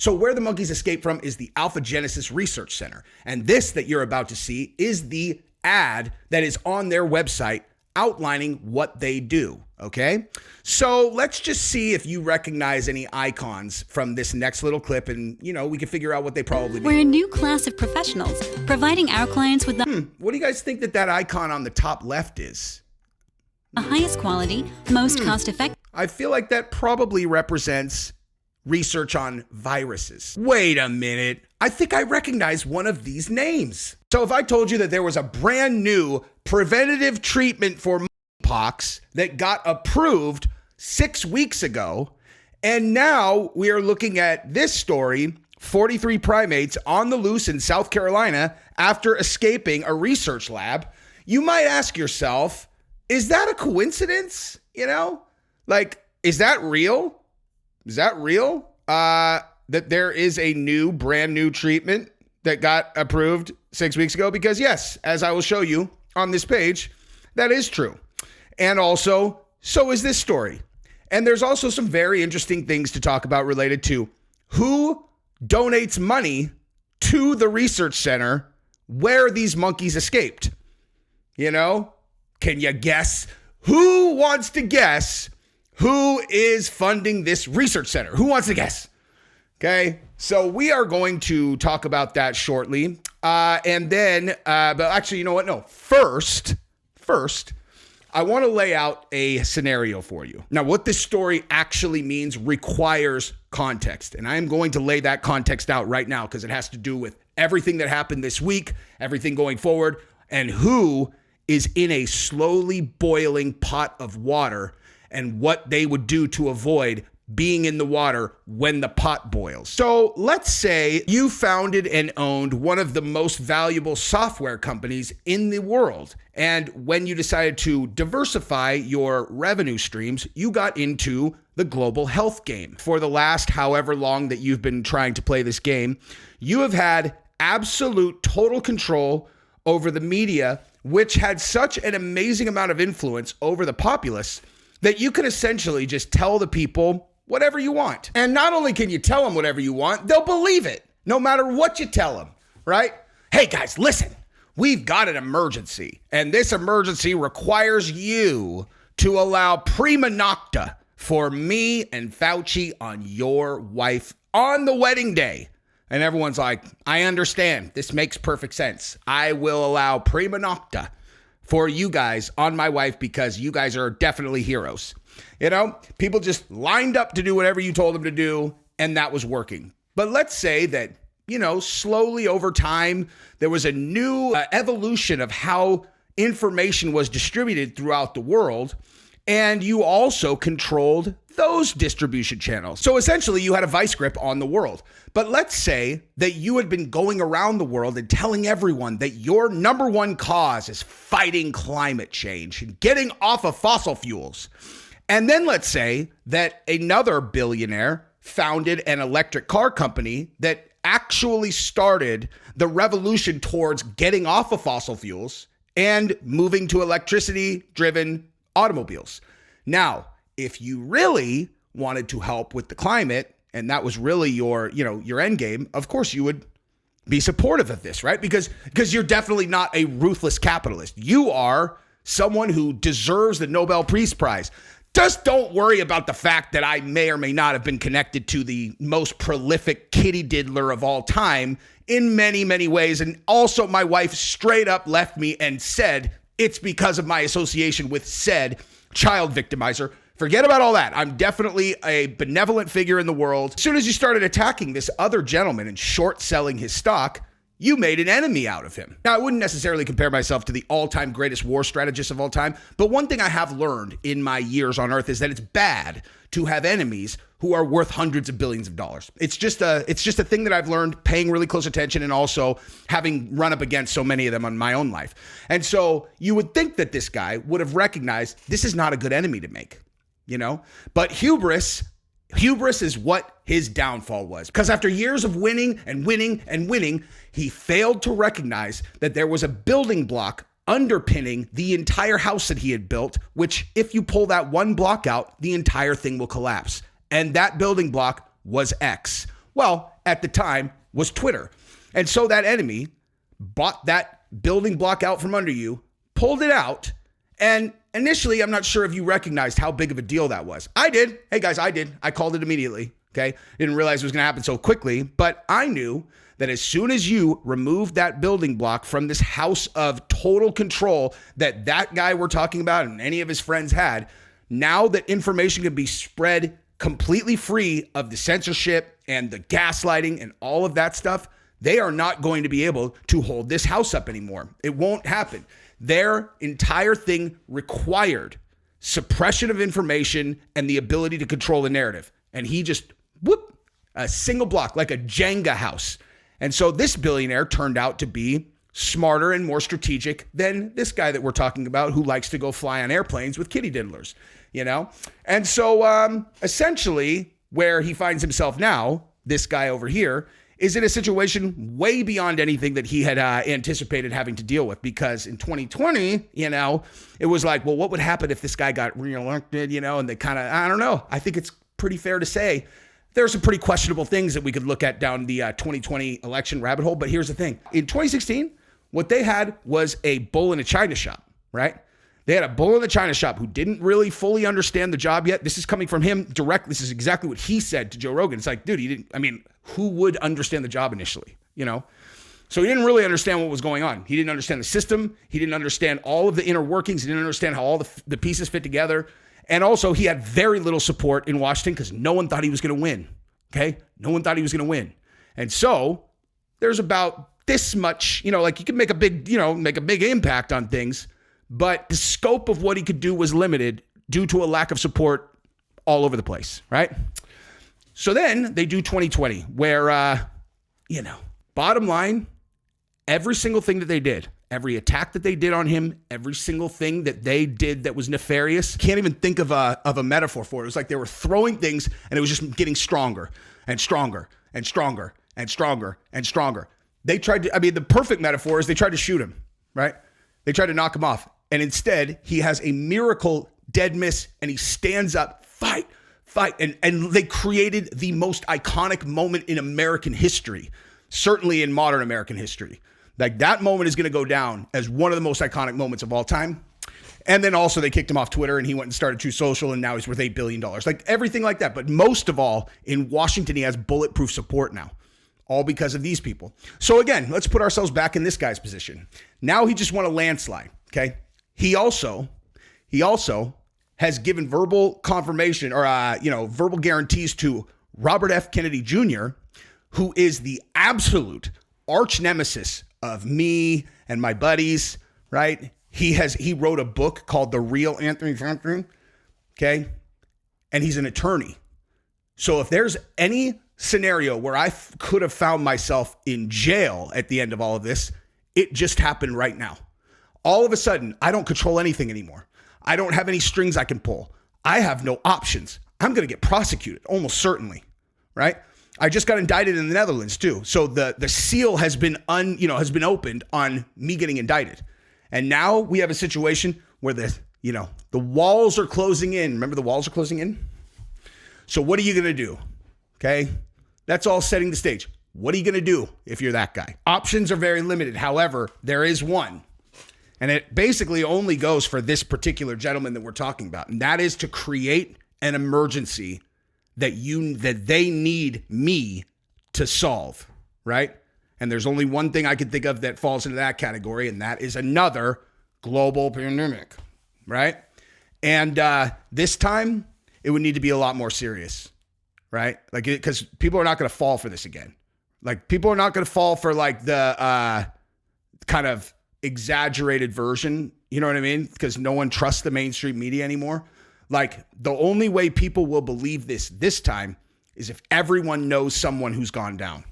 So where the monkeys escaped from is the Alpha Genesis Research Center. And this that you're about to see is the ad that is on their website outlining what they do, okay? So let's just see if you recognize any icons from this next little clip, and, we can figure out what they probably mean. We're a new class of professionals, providing our clients with What do you guys think that icon on the top left is? the highest quality, most cost-effective. I feel like that probably represents research on viruses. Wait a minute. I think I recognize one of these names. So if I told you that there was a brand new preventative treatment for monkeypox that got approved 6 weeks ago, and now we are looking at this story, 43 primates on the loose in South Carolina after escaping a research lab, you might ask yourself, is that a coincidence? Is that real? Is that real? That there is a brand new treatment that got approved 6 weeks ago? Because yes, as I will show you on this page, that is true. And also, so is this story. And there's also some very interesting things to talk about related to who donates money to the research center where these monkeys escaped. Can you guess? Who wants to guess who is funding this research center? Who wants to guess? Okay, so we are going to talk about that shortly. And then, but actually, you know what? No, first, I want to lay out a scenario for you. Now, what this story actually means requires context. And I am going to lay that context out right now because it has to do with everything that happened this week, everything going forward, and who is in a slowly boiling pot of water and what they would do to avoid being in the water when the pot boils. So let's say you founded and owned one of the most valuable software companies in the world. And when you decided to diversify your revenue streams, you got into the global health game. For the last however long that you've been trying to play this game, you have had absolute total control over the media, which had such an amazing amount of influence over the populace that you can essentially just tell the people whatever you want. And not only can you tell them whatever you want, they'll believe it, no matter what you tell them, right? Hey guys, listen, we've got an emergency, and this emergency requires you to allow prima nocta for me and Fauci on your wife on the wedding day. And everyone's like, I understand. This makes perfect sense. I will allow prima nocta for you guys on my wife because you guys are definitely heroes. People just lined up to do whatever you told them to do, and that was working. But let's say that, slowly over time, there was a new evolution of how information was distributed throughout the world, and you also controlled those distribution channels. So essentially, you had a vice grip on the world. But let's say that you had been going around the world and telling everyone that your number one cause is fighting climate change and getting off of fossil fuels. And then let's say that another billionaire founded an electric car company that actually started the revolution towards getting off of fossil fuels and moving to electricity-driven automobiles. Now, if you really wanted to help with the climate, and that was really your end game, of course you would be supportive of this, right? Because you're definitely not a ruthless capitalist. You are someone who deserves the Nobel Peace Prize. Just don't worry about the fact that I may or may not have been connected to the most prolific kitty diddler of all time in many, many ways. And also my wife straight up left me and said it's because of my association with said child victimizer. Forget about all that. I'm definitely a benevolent figure in the world. As soon as you started attacking this other gentleman and short selling his stock, you made an enemy out of him. Now, I wouldn't necessarily compare myself to the all-time greatest war strategist of all time, but one thing I have learned in my years on Earth is that it's bad to have enemies who are worth hundreds of billions of dollars. It's just a thing that I've learned paying really close attention and also having run up against so many of them on my own life. And so you would think that this guy would have recognized this is not a good enemy to make, But hubris is what his downfall was. Because after years of winning and winning and winning, he failed to recognize that there was a building block underpinning the entire house that he had built, which if you pull that one block out, the entire thing will collapse. And that building block was X. Well, at the time was Twitter. And so that enemy bought that building block out from under you, pulled it out, and initially, I'm not sure if you recognized how big of a deal that was. I did. Hey guys, I did. I called it immediately. Okay. Didn't realize it was going to happen so quickly, but I knew that as soon as you removed that building block from this house of total control that guy we're talking about and any of his friends had, now that information can be spread completely free of the censorship and the gaslighting and all of that stuff, they are not going to be able to hold this house up anymore. It won't happen. Their entire thing required suppression of information and the ability to control the narrative. And he just, a single block, like a Jenga house. And so this billionaire turned out to be smarter and more strategic than this guy that we're talking about who likes to go fly on airplanes with kitty diddlers, you know? And so essentially where he finds himself now, this guy over here, is in a situation way beyond anything that he had anticipated having to deal with, because in 2020, you know, it was like, well, what would happen if this guy got reelected, you know, and they kind of, I don't know. I think it's pretty fair to say there's some pretty questionable things that we could look at down the 2020 election rabbit hole. But here's the thing. In 2016, what they had was a bull in a china shop, right? They had a bull in the china shop who didn't really fully understand the job yet. This is coming from him directly. This is exactly what he said to Joe Rogan. It's like, dude, he didn't, I mean, who would understand the job initially, you know? So he didn't really understand what was going on. He didn't understand the system. He didn't understand all of the inner workings. He didn't understand how all the pieces fit together. And also he had very little support in Washington because no one thought he was going to win. Okay. No one thought he was going to win. And so there's about this much, you know, like you can make a big, you know, make a big impact on things, but the scope of what he could do was limited due to a lack of support all over the place. Right. So then they do 2020 where, you know, bottom line, every single thing that they did, every attack that they did on him, every single thing that they did that was nefarious, can't even think of a metaphor for it. It was like they were throwing things and it was just getting stronger and stronger and stronger and stronger and stronger. They tried to, I mean, the perfect metaphor is they tried to shoot him, right? They tried to knock him off. And instead, he has a miracle dead miss and he stands up, fight. And they created the most iconic moment in American history, certainly in modern American history. Like that moment is going to go down as one of the most iconic moments of all time. And then also they kicked him off Twitter and he went and started True Social and now he's worth $8 billion. Like everything like that. But most of all, in Washington, he has bulletproof support now, all because of these people. So again, let's put ourselves back in this guy's position. Now he just won a landslide. Okay. He also has given verbal confirmation or, verbal guarantees to Robert F. Kennedy Jr., who is the absolute arch nemesis of me and my buddies, right? He wrote a book called The Real Anthony Fauci, okay? And he's an attorney. So if there's any scenario where I could have found myself in jail at the end of all of this, it just happened right now. All of a sudden, I don't control anything anymore. I don't have any strings I can pull. I have no options. I'm going to get prosecuted, almost certainly, right? I just got indicted in the Netherlands too. So the seal has been opened on me getting indicted. And now we have a situation where the walls are closing in. Remember the walls are closing in? So what are you going to do? Okay. That's all setting the stage. What are you going to do if you're that guy? Options are very limited. However, there is one. And it basically only goes for this particular gentleman that we're talking about. And that is to create an emergency that they need me to solve, right? And there's only one thing I can think of that falls into that category, and that is another global pandemic, right? And this time, it would need to be a lot more serious, right? Like, because people are not going to fall for this again. Like, people are not going to fall for like the kind of exaggerated version, you know what I mean? Because no one trusts the mainstream media anymore. Like the only way people will believe this time is if everyone knows someone who's gone down.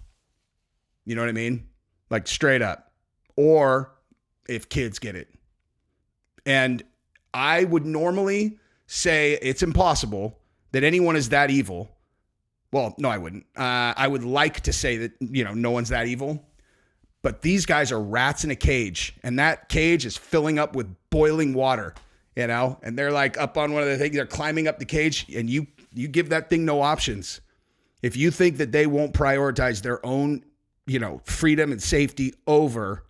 You know what I mean? Like straight up. Or if kids get it. And I would normally say it's impossible that anyone is that evil. Well, no, I wouldn't. I would like to say that, no one's that evil. But these guys are rats in a cage, and that cage is filling up with boiling water, and they're like up on one of the things. They're climbing up the cage, and you give that thing no options. If you think that they won't prioritize their own, freedom and safety over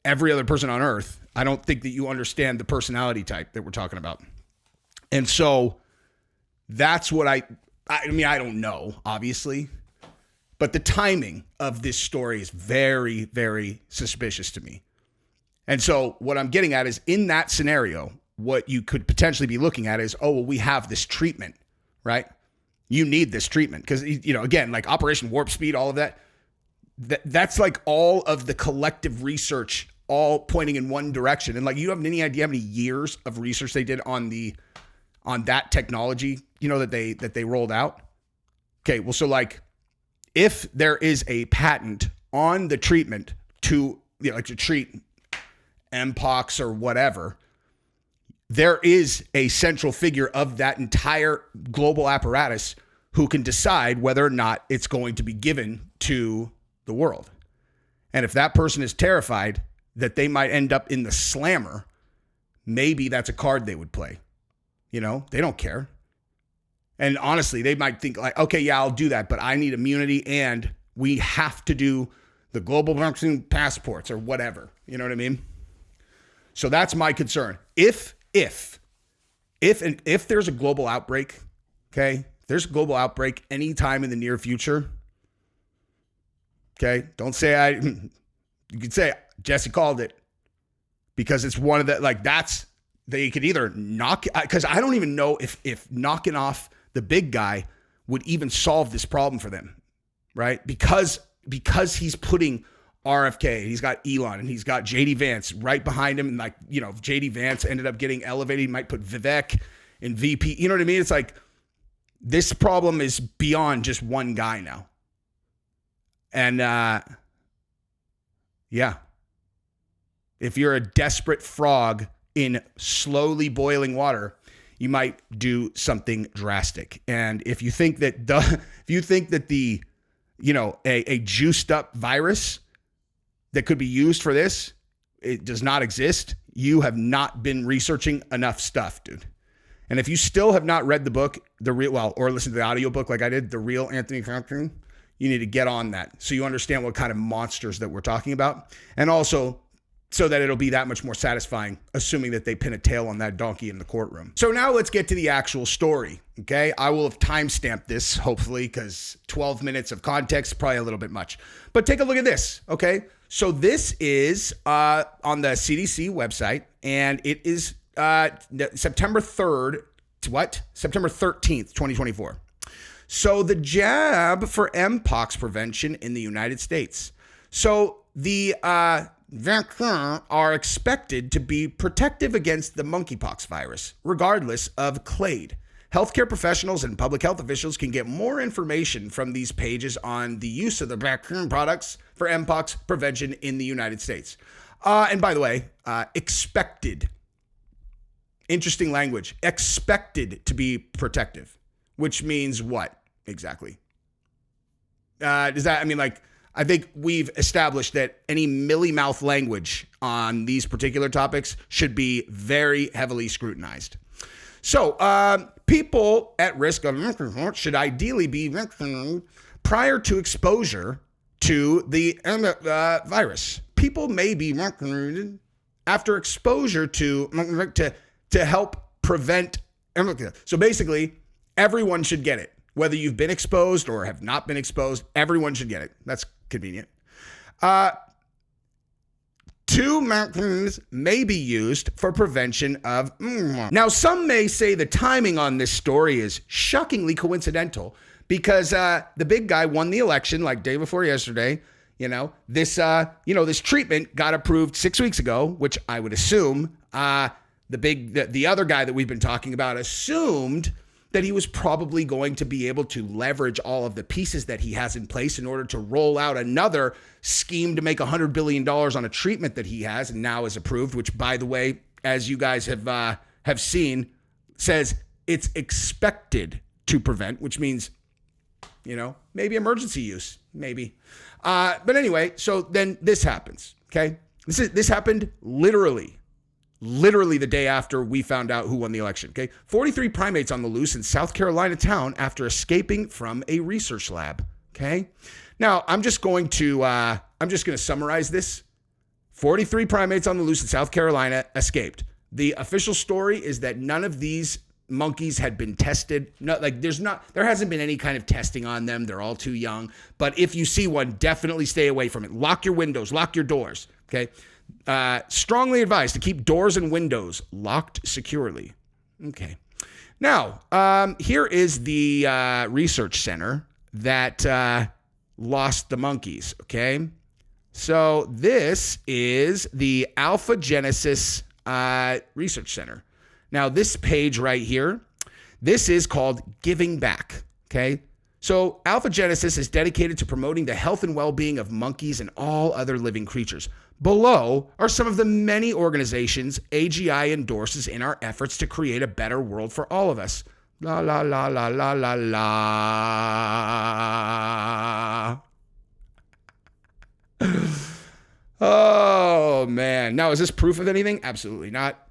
every other person on earth, I don't think that you understand the personality type that we're talking about. And so that's what I don't know, obviously, but the timing of this story is very, very suspicious to me. And so what I'm getting at is, in that scenario, what you could potentially be looking at is, we have this treatment, right? You need this treatment because, again, like Operation Warp Speed, all of that's like all of the collective research all pointing in one direction. And like, you have any idea how many years of research they did on that technology, that they rolled out? Okay, well, so like, if there is a patent on the treatment to treat Mpox or whatever, there is a central figure of that entire global apparatus who can decide whether or not it's going to be given to the world. And if that person is terrified that they might end up in the slammer, maybe that's a card they would play. They don't care. And honestly, they might think like, okay, yeah, I'll do that, but I need immunity and we have to do the global vaccine passports or whatever. You know what I mean? So that's my concern. If there's a global outbreak, okay, there's a global outbreak anytime in the near future, okay, don't say you could say Jesse called it, because it's one of the, they could either because I don't even know if knocking off the big guy would even solve this problem for them, right? Because he's putting RFK, he's got Elon, and he's got JD Vance right behind him. And if JD Vance ended up getting elevated, he might put Vivek in VP. You know what I mean? It's like, this problem is beyond just one guy now. And if you're a desperate frog in slowly boiling water, you might do something drastic. And if you think that a juiced up virus that could be used for this, it does not exist, you have not been researching enough stuff, dude. And if you still have not read the book, or listened to the audiobook like I did, The Real Anthony Fauci, you need to get on that so you understand what kind of monsters that we're talking about. And also, so that it'll be that much more satisfying, assuming that they pin a tail on that donkey in the courtroom. So now let's get to the actual story, okay? I will have timestamped this, hopefully, because 12 minutes of context is probably a little bit much. But take a look at this, okay? So this is on the CDC website, and it is September 13th, 2024. So the jab for Mpox prevention in the United States. So the vaccines are expected to be protective against the monkeypox virus, regardless of clade. Healthcare professionals and public health officials can get more information from these pages on the use of the vaccine products for Mpox prevention in the United States. And by the way, expected. Interesting language. Expected to be protective, which means what exactly? I think we've established that any mealy-mouth language on these particular topics should be very heavily scrutinized. So, people at risk of should ideally be vaccinated prior to exposure to the virus. People may be vaccinated after exposure to help prevent. So basically, everyone should get it. Whether you've been exposed or have not been exposed, everyone should get it. That's convenient. 2 vaccines may be used for prevention of. Now, some may say the timing on this story is shockingly coincidental because the big guy won the election like day before yesterday. This treatment got approved 6 weeks ago, which I would assume the other guy that we've been talking about assumed that he was probably going to be able to leverage all of the pieces that he has in place in order to roll out another scheme to make $100 billion on a treatment that he has and now is approved, which, by the way, as you guys have seen, says it's expected to prevent, which means, maybe emergency use, maybe. But anyway, so then this happens, okay? This happened literally literally the day after we found out who won the election. Okay, 43 primates on the loose in South Carolina town after escaping from a research lab. Okay, now I'm just going to summarize this. 43 primates on the loose in South Carolina escaped. The official story is that none of these monkeys had been tested. No, there hasn't been any kind of testing on them. They're all too young. But if you see one, definitely stay away from it. Lock your windows, lock your doors. Okay. Strongly advised to keep doors and windows locked securely. Okay. Now, here is the research center that lost the monkeys. Okay. So this is the Alpha Genesis Research Center. Now, this page right here, this is called Giving Back, okay? So Alpha Genesis is dedicated to promoting the health and well-being of monkeys and all other living creatures. Below are some of the many organizations AGI endorses in our efforts to create a better world for all of us. La, la, la, la, la, la, la. Oh, man. Now, is this proof of anything? Absolutely not.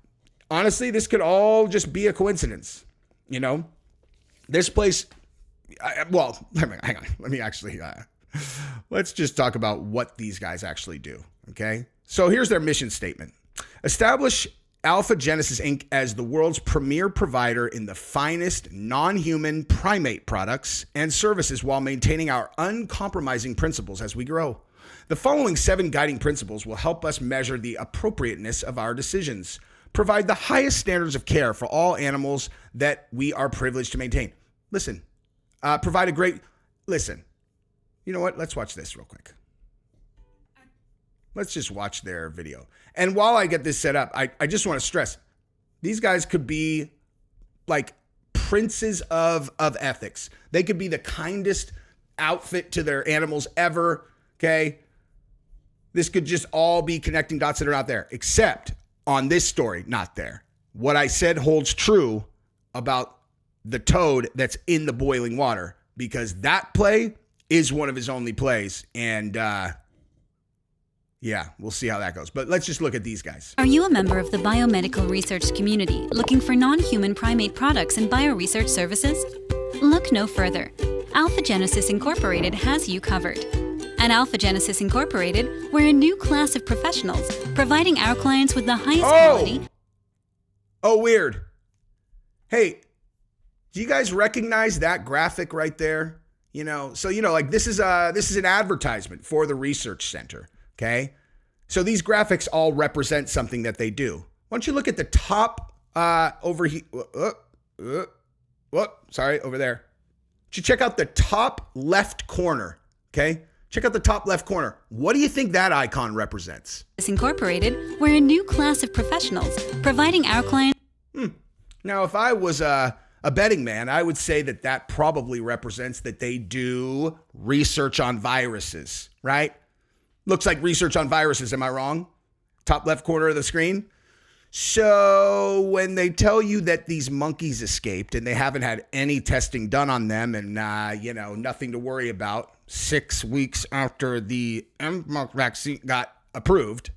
Honestly, this could all just be a coincidence. You know, this place, hang on. Let me actually, let's just talk about what these guys actually do. Okay. So here's their mission statement. Establish Alpha Genesis Inc. as the world's premier provider in the finest non-human primate products and services while maintaining our uncompromising principles as we grow. The following 7 guiding principles will help us measure the appropriateness of our decisions. Provide the highest standards of care for all animals that we are privileged to maintain. Listen, listen. You know what? Let's watch this real quick. Let's just watch their video. And while I get this set up, I just want to stress, these guys could be like princes of ethics. They could be the kindest outfit to their animals ever, okay? This could just all be connecting dots that are not there, except on this story, not there. What I said holds true about the toad that's in the boiling water, because that play is one of his only plays. And yeah, we'll see how that goes. But let's just look at these guys. Are you a member of the biomedical research community looking for non-human primate products and bioresearch services? Look no further. Alpha Genesis Incorporated has you covered. At Alpha Genesis Incorporated, we're a new class of professionals providing our clients with the highest quality. Oh, weird. Hey, do you guys recognize that graphic right there? You know, so like this is an advertisement for the research center. Okay, so these graphics all represent something that they do. Why don't you look at the top over here? Sorry, over there. You check out the top left corner. Okay. Check out the top left corner. What do you think that icon represents? Incorporated, we're a new class of professionals providing our clients. Now, if I was a betting man, I would say that probably represents that they do research on viruses, right? Looks like research on viruses. Am I wrong? Top left corner of the screen. So when they tell you that these monkeys escaped and they haven't had any testing done on them and, nothing to worry about 6 weeks after the mRNA vaccine got approved,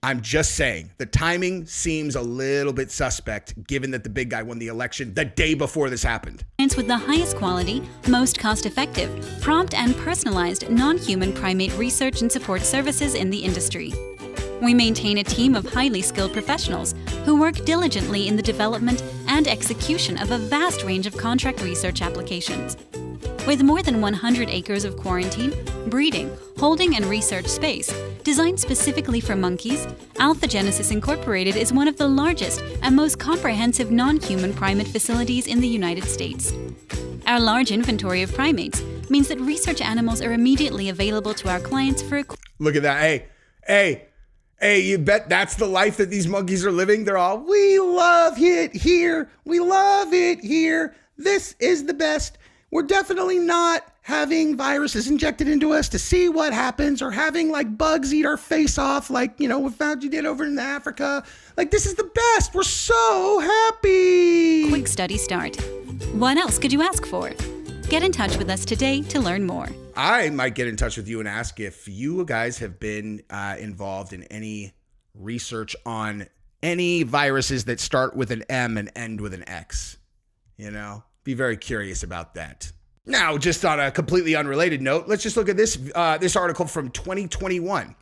I'm just saying the timing seems a little bit suspect given that the big guy won the election the day before this happened. With the highest quality, most cost-effective, prompt and personalized non-human primate research and support services in the industry. We maintain a team of highly skilled professionals who work diligently in the development and execution of a vast range of contract research applications. With more than 100 acres of quarantine, breeding, holding, and research space designed specifically for monkeys, Alpha Genesis Incorporated is one of the largest and most comprehensive non-human primate facilities in the United States. Our large inventory of primates means that research animals are immediately available to our clients for a... Look at that. Hey, you bet that's the life that these monkeys are living? They're all, we love it here. We love it here. This is the best. We're definitely not having viruses injected into us to see what happens or having like bugs eat our face off like, we found you did over in Africa. Like, this is the best. We're so happy. Quick study start. What else could you ask for? Get in touch with us today to learn more. I might get in touch with you and ask if you guys have been involved in any research on any viruses that start with an M and end with an X. Be very curious about that. Now, just on a completely unrelated note, let's just look at this article from 2021.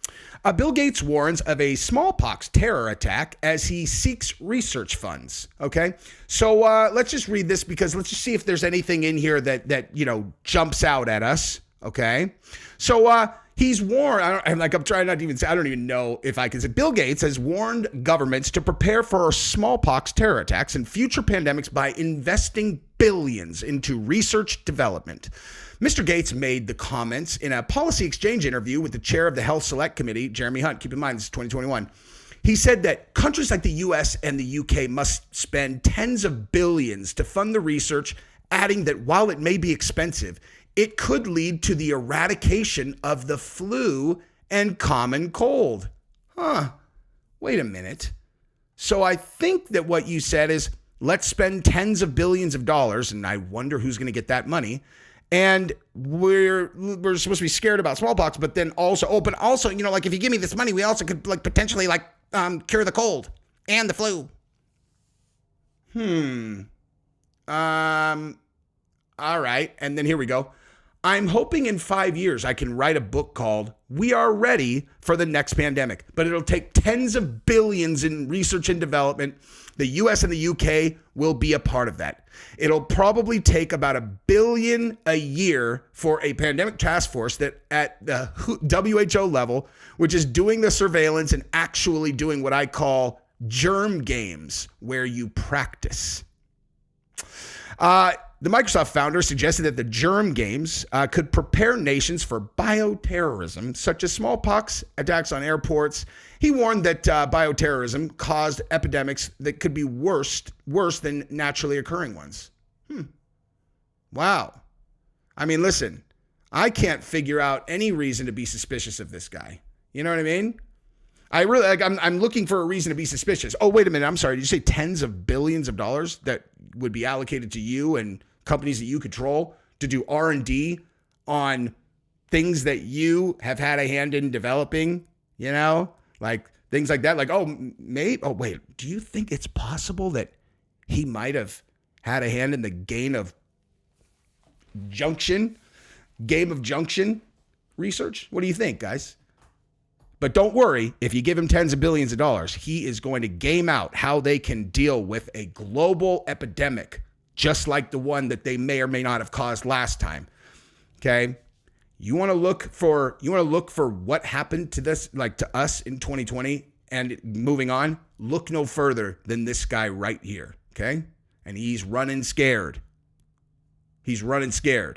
Bill Gates warns of a smallpox terror attack as he seeks research funds. Okay, so let's just read this because let's just see if there's anything in here that jumps out at us. Okay, so he's warned. I'm trying not to even say. I don't even know if I can say. Bill Gates has warned governments to prepare for smallpox terror attacks and future pandemics by investing billions into research development. Mr. Gates made the comments in a policy exchange interview with the chair of the Health Select Committee, Jeremy Hunt. Keep in mind, this is 2021. He said that countries like the US and the UK must spend tens of billions to fund the research, adding that while it may be expensive, it could lead to the eradication of the flu and common cold. Wait a minute. So I think that what you said is, let's spend tens of billions of dollars, and I wonder who's going to get that money. And we're supposed to be scared about smallpox, but then also, like if you give me this money, we also could potentially cure the cold and the flu. All right. And then here we go. I'm hoping in 5 years I can write a book called We Are Ready for the Next Pandemic, but it'll take tens of billions in research and development. The US and the UK will be a part of that. It'll probably take about $1 billion a year for a pandemic task force that at the WHO level, which is doing the surveillance and actually doing what I call germ games, where you practice. The Microsoft founder suggested that the germ games could prepare nations for bioterrorism, such as smallpox, attacks on airports. He warned that bioterrorism caused epidemics that could be worse than naturally occurring ones. Wow. I mean, listen, I can't figure out any reason to be suspicious of this guy. You know what I mean? I'm looking for a reason to be suspicious. Oh, wait a minute. I'm sorry. Did you say tens of billions of dollars that would be allocated to you and companies that you control to do R&D on things that you have had a hand in developing, like things like that? Like, wait, do you think it's possible that he might have had a hand in the game of junction research? What do you think, guys? But don't worry, if you give him tens of billions of dollars, he is going to game out how they can deal with a global epidemic, just like the one that they may or may not have caused last time. Okay? You want to look for what happened to this, like to us in 2020 and moving on? Look no further than this guy right here. Okay? And he's running scared. He's running scared.